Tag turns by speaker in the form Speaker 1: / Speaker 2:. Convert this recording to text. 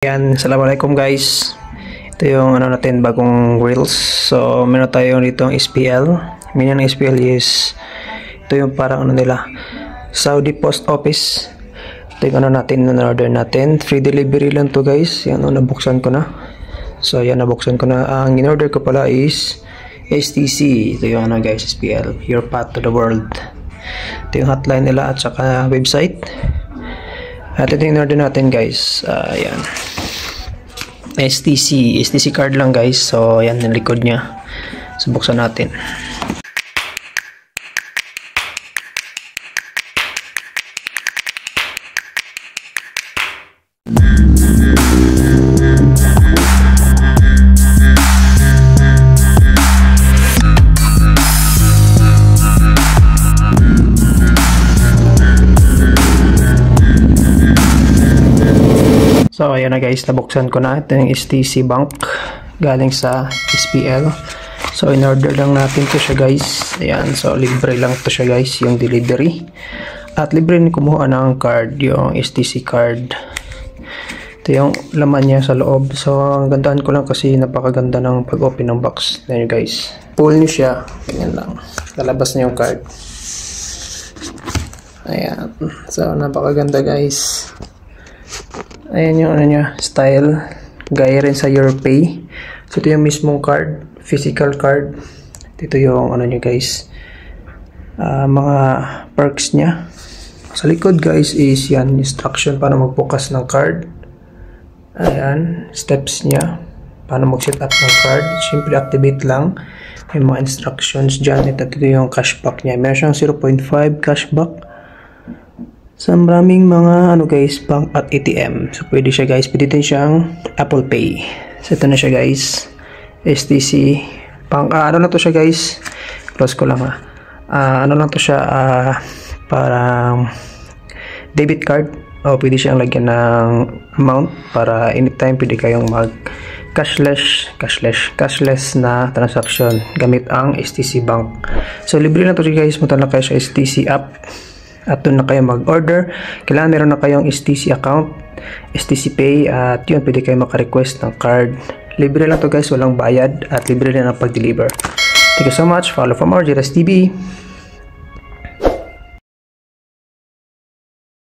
Speaker 1: Yan, assalamualaikum guys. Ito yung natin bagong reels. So, meron tayo dito ang SPL. Meaning ng SPL is ito yung parang nila Saudi Post Office. Ito yung natin na-order natin. Free delivery lang to guys. Yan, nabuksan ko na. So, yan, nabuksan ko na. Ang in-order ko pala is STC. Ito yung guys, SPL. Your Path to the World. Ito yung hotline nila at saka website. At ito yung in-order natin guys. Yan. STC card lang guys. So yan yung likod nya. So buksan natin. So ayan na guys, nabuksan ko na. Ito yung STC Bank galing sa SPL. So in order lang natin to siya guys. Ayan, so libre lang to siya guys, yung delivery. At libre rin kumuha ng card, yung STC card. Ito yung laman niya sa loob. So ang gandaan ko lang kasi napakaganda ng pag-open ng box. Ayan guys, pull nyo siya, ganyan lang, lalabas na yung card. Ayan, so napakaganda guys. Ayan yung niya, style, gaya rin sa Europay. So ito yung mismong card, physical card. Ito yung niya guys, mga perks niya. Sa likod guys is yan, instruction para magbukas ng card. Ayan, steps niya, paano mag-set up ng card. Simply activate lang. May mga instructions dyan. Ito yung cashback niya. Meron siyang 0.5 cashback sa maraming mga guys, bank at ATM. So pwede siya guys, pwede din siyang Apple Pay. So ito na siya guys, STC bank. Ano lang to siya guys, close ko lang ano lang to siya, parang debit card. O pwede siyang lagyan ng amount para anytime pwede kayong mag cashless na transaction gamit ang STC bank. So libre na to siya guys, punta lang kayo sa STC app at doon na kayo mag-order. Kailangan meron na kayong STC account, STC Pay, at yun, pwede kayo maka-request ng card. Libre lang to guys, walang bayad, at libre rin ang pag-deliver. Thank you so much. Follow for more, JRS TV.